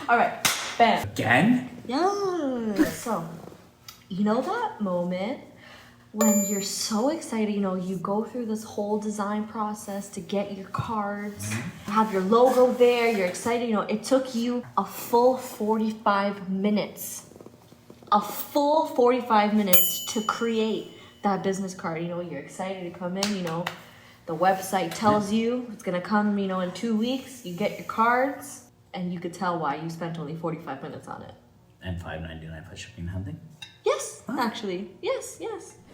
All right, bam. Again? Yeah. So, you know that moment when you're so excited, you go through this whole design process to get your cards, have your logo there, you're excited, it took you a full 45 minutes. A full 45 minutes to create that business card. You're excited to come in, the website tells you it's gonna come, in 2 weeks, you get your cards, and you could tell why you spent only 45 minutes on it. And $5.99 for shipping and handling? Yes, actually. Yes.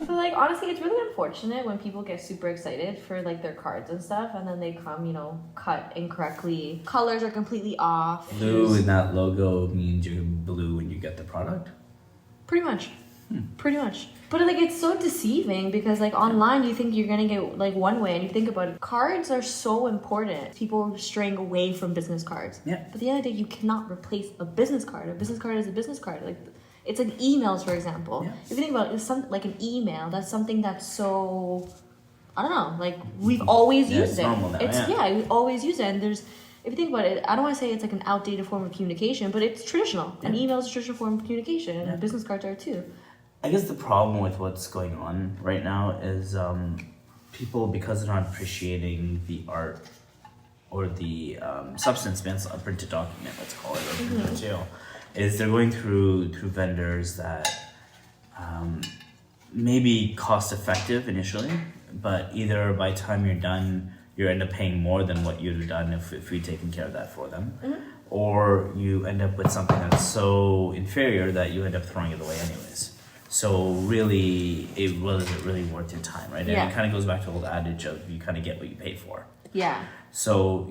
So honestly, it's really unfortunate when people get super excited for their cards and stuff, and then they come, cut incorrectly. Colors are completely off. Blue in that logo means you're blue when you get the product? Pretty much. But it's so deceiving because online you think you're gonna get one way, and you think about it, cards are so important. People are straying away from business cards. Yeah. But at the end of the day, you cannot replace a business card. A business card is a business card. It's like emails, for example. Yeah. If you think about it, it's an email. That's something that's so, I don't know, we've always used it's it. Normal now, we always use it. And if you think about it, I don't want to say it's an outdated form of communication, but it's traditional. Yeah. An email is a traditional form of communication, and business cards are too. I guess the problem with what's going on right now is people, because they're not appreciating the art or the substance behind a printed document, let's call it, or printed material, is they're going through vendors that may be cost effective initially, but either by the time you're done, you end up paying more than what you'd have done if we'd taken care of that for them. Or you end up with something that's so inferior that you end up throwing it away anyways. So really, was it really worth your time, right? Yeah. And it kind of goes back to the old adage of you kind of get what you pay for. Yeah. So,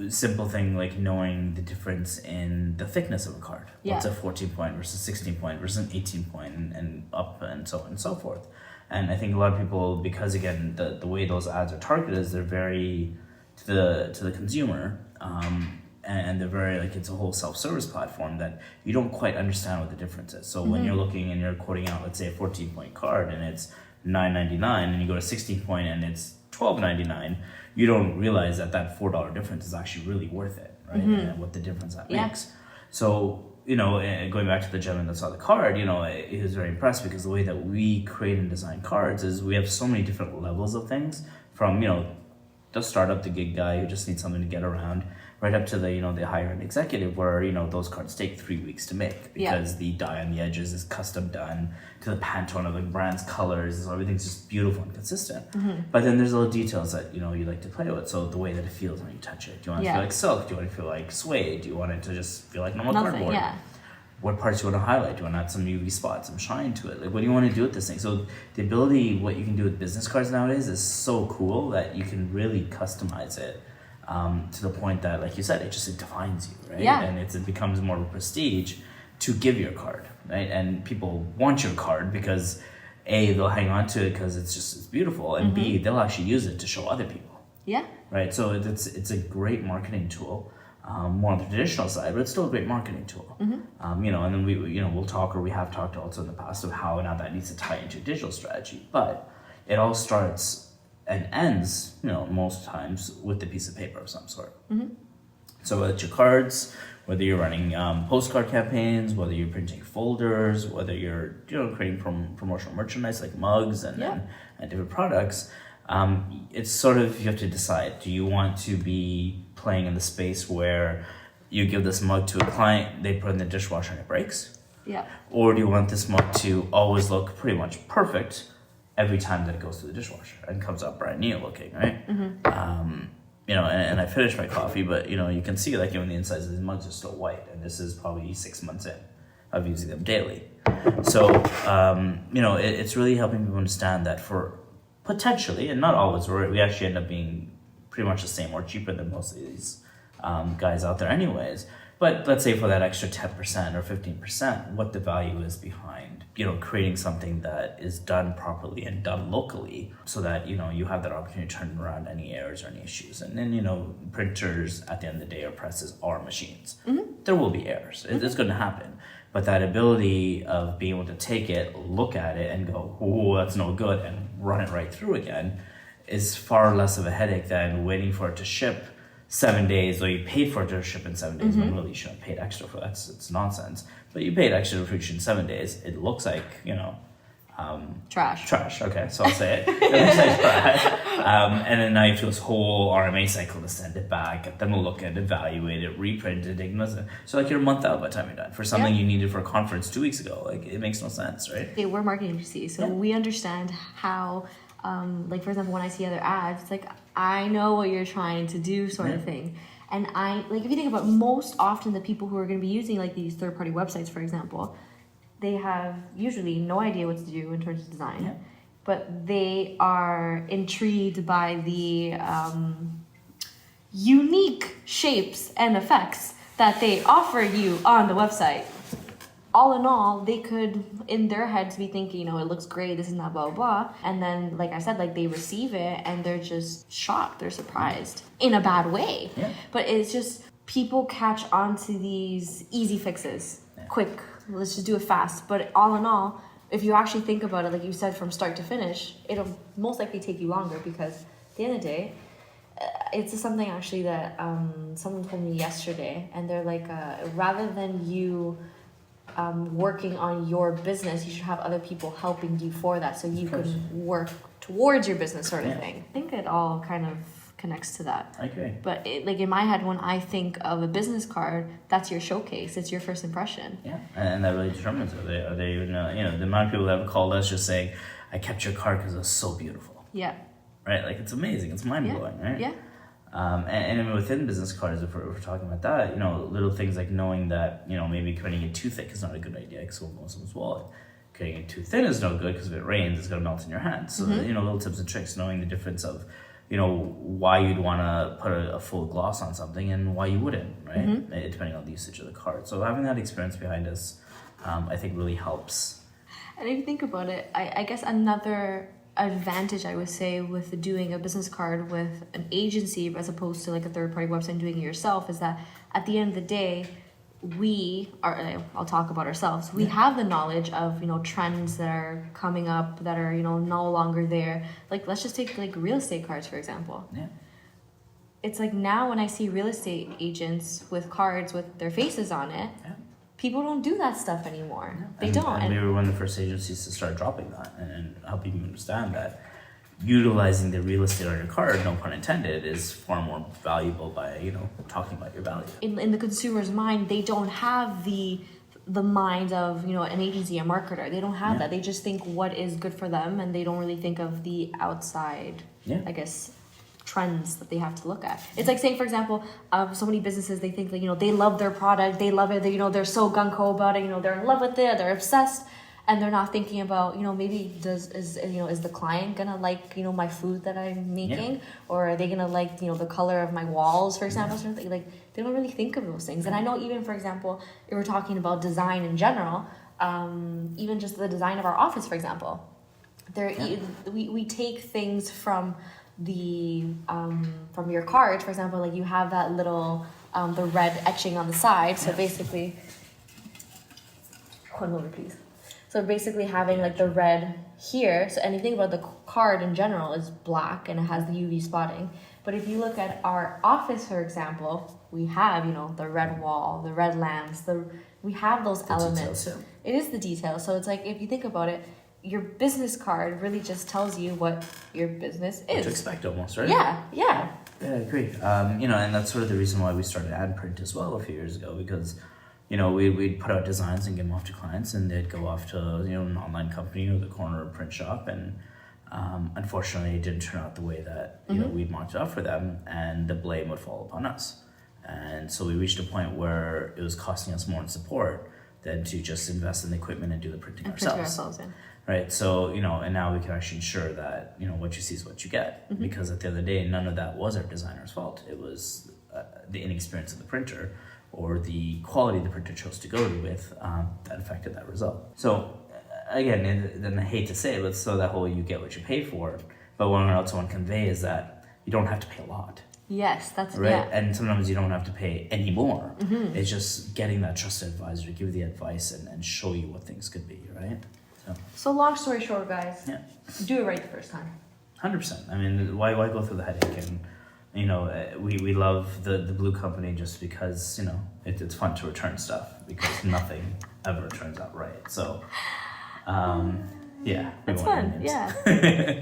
simple thing like knowing the difference in the thickness of a card. Yeah. What's a 14 point versus 16 point versus an 18 point and up and so on and so forth. And I think a lot of people, because again, the way those ads are targeted is they're very to the consumer, and they're very it's a whole self-service platform that you don't quite understand what the difference is. So when you're looking and you're quoting out, let's say, a 14 point card and it's $9.99, and you go to 16 point and it's $12.99, you don't realize that $4 difference is actually really worth it, right? And what the difference that makes. So going back to the gentleman that saw the card, he was very impressed because the way that we create and design cards is we have so many different levels of things, from the startup, the gig guy who just needs something to get around, right up to the the higher end executive where those cards take 3 weeks to make because the dye on the edges is custom done, to the Pantone of the brand's colors, so everything's just beautiful and consistent. But then there's little details that you like to play with. So the way that it feels when you touch it. Do you want it to feel like silk? Do you want it to feel like suede? Do you want it to just feel like normal cardboard? What parts do you want to highlight? Do you want to add some UV spots, some shine to it? What do you want to do with this thing? So the ability, what you can do with business cards nowadays is so cool that you can really customize it to the point that, like you said, it defines you, right? Yeah. And it becomes more of a prestige to give your card, right? And people want your card because A, they'll hang on to it because it's beautiful, and B, they'll actually use it to show other people. Yeah. Right. So it's a great marketing tool. More on the traditional side, but it's still a great marketing tool. And then we'll talk, or we have talked also in the past, of how now that needs to tie into digital strategy. But it all starts and ends, most times with a piece of paper of some sort. So whether it's your cards, whether you're running postcard campaigns, whether you're printing folders, whether you're creating promotional merchandise like mugs and different products, it's sort of, you have to decide, do you want to be playing in the space where you give this mug to a client, they put it in the dishwasher and it breaks? Yeah. Or do you want this mug to always look pretty much perfect every time that it goes through the dishwasher and comes out brand new looking, right? And I finished my coffee, but you can see the insides of these mugs are still white, and this is probably 6 months in of using them daily. So it's really helping people understand that for potentially, and not always, we actually end up being pretty much the same or cheaper than most of these guys out there anyways. But let's say for that extra 10% or 15%, what the value is behind, creating something that is done properly and done locally, so that, you have that opportunity to turn around any errors or any issues. And then, printers at the end of the day, or presses, are machines. There will be errors. It's going to happen. But that ability of being able to take it, look at it, and go, oh, that's no good, and run it right through again, is far less of a headache than waiting for it to ship 7 days, or you paid for it to ship in 7 days, when really you shouldn't have paid extra for that. It's nonsense. But you paid extra for it in 7 days. It looks like, Trash. trash. Okay, so I'll say it. It looks like trash. And then now you have to do this whole RMA cycle to send it back, get them to look at it, evaluate it, reprint it, diagnose it. So like you're a month out by the time you're done for something you needed for a conference 2 weeks ago. Like it makes no sense, right? Okay, we're marketing agencies, so we understand how, like for example, when I see other ads, it's like I know what you're trying to do, sort of thing. And if you think about most often the people who are going to be using like these third-party websites, for example, they have usually no idea what to do in terms of design, but they are intrigued by the unique shapes and effects that they offer you on the website. All in all, they could, in their heads, be thinking, it looks great, this is not blah, blah, blah. And then, like I said, like they receive it and they're just shocked, they're surprised in a bad way. Yeah. But it's just, people catch on to these easy fixes, quick, let's just do it fast. But all in all, if you actually think about it, like you said, from start to finish, it'll most likely take you longer because at the end of the day, it's just something actually that someone told me yesterday. And they're like, rather than you working on your business, you should have other people helping you for that so you can work towards your business, sort of thing. I think it all kind of connects to that. I agree. But like in my head, when I think of a business card, that's your showcase. It's your first impression. Yeah, and that really determines are they even the amount of people that have called us just saying, "I kept your card because it was so beautiful." Yeah. Right, like it's amazing. It's mind blowing, right? Yeah. And even within business cards, if we're talking about that, little things like knowing that maybe cutting it too thick is not a good idea because it will go in someone's wallet. Cutting it too thin is no good because if it rains, it's gonna melt in your hand. So little tips and tricks, knowing the difference of why you'd want to put a full gloss on something and why you wouldn't, right? Depending on the usage of the card. So having that experience behind us, I think really helps. And if you think about it, I guess another advantage I would say with doing a business card with an agency as opposed to like a third-party website and doing it yourself is that at the end of the day, I'll talk about ourselves. We have the knowledge of, trends that are coming up that are, no longer there. Like, let's just take like real estate cards, for example. Yeah. It's like now when I see real estate agents with cards with their faces on it, people don't do that stuff anymore. They don't. And we were one of the first agencies to start dropping that and helping you understand that utilizing the real estate on your card, no pun intended, is far more valuable by, talking about your value. In the consumer's mind, they don't have the mind of, an agency, a marketer. They don't have that. They just think what is good for them and they don't really think of the outside, I guess, trends that they have to look at. It's like saying, for example, so many businesses, they think that, they love their product, they love it, they're so gung-ho about it, they're in love with it, they're obsessed. And they're not thinking about, maybe is the client gonna like, my food that I'm making, or are they gonna like, the color of my walls, for example, sort of thing. Like they don't really think of those things. And I know even, for example, if we're talking about design in general, even just the design of our office, for example, we take things from from your card, for example, like you have that little the red etching on the side. So basically, 1 moment, please. So basically having like the red here, so anything about the card in general is black and it has the UV spotting. But if you look at our office, for example, we have, the red wall, the red lamps, we have those elements. Details, It is the details. So it's like, if you think about it, your business card really just tells you what your business is. What to expect almost, right? Yeah. Yeah, I agree. And that's sort of the reason why we started ad print as well a few years ago, because we'd put out designs and get them off to clients, and they'd go off to an online company or the corner print shop, and unfortunately, it didn't turn out the way that we'd marked it up for them, and the blame would fall upon us. And so we reached a point where it was costing us more in support than to just invest in the equipment and do the printing ourselves. Right. So and now we can actually ensure that what you see is what you get, because at the end of the day, none of that was our designer's fault. It was the inexperience of the printer, or the quality the printer chose to go with, that affected that result. So again, and I hate to say it, but so that whole you get what you pay for, but what I also want to convey is that you don't have to pay a lot. Yes, that's right. Yeah. And sometimes you don't have to pay any more. It's just getting that trusted advisor to give you the advice and show you what things could be, right? So long story short, guys, do it right the first time. 100%. I mean, why go through the headache? And you know, we love the Blue Company just because, you know, it's fun to return stuff because nothing ever turns out right. So, yeah. That's fun, yeah.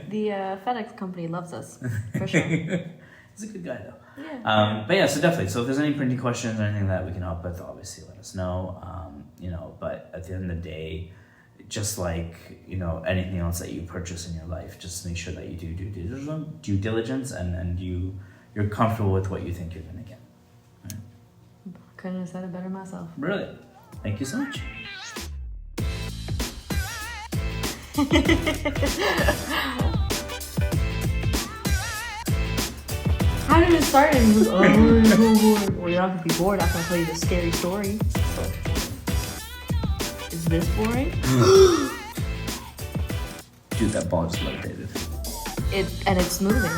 The FedEx company loves us, for sure. He's a good guy, though. Yeah. But yeah, so definitely. So if there's any printing questions or anything that we can help with, obviously let us know. You know, but at the end of the day, just like, you know, anything else that you purchase in your life, just make sure that you do due diligence and you're comfortable with what you think you're gonna get. Right? Couldn't have said it better myself. Brilliant. Thank you so much. How did it start? And you well, you're not gonna be bored after I tell you the scary story. Is this boring? Dude, that ball just levitated. And it's moving.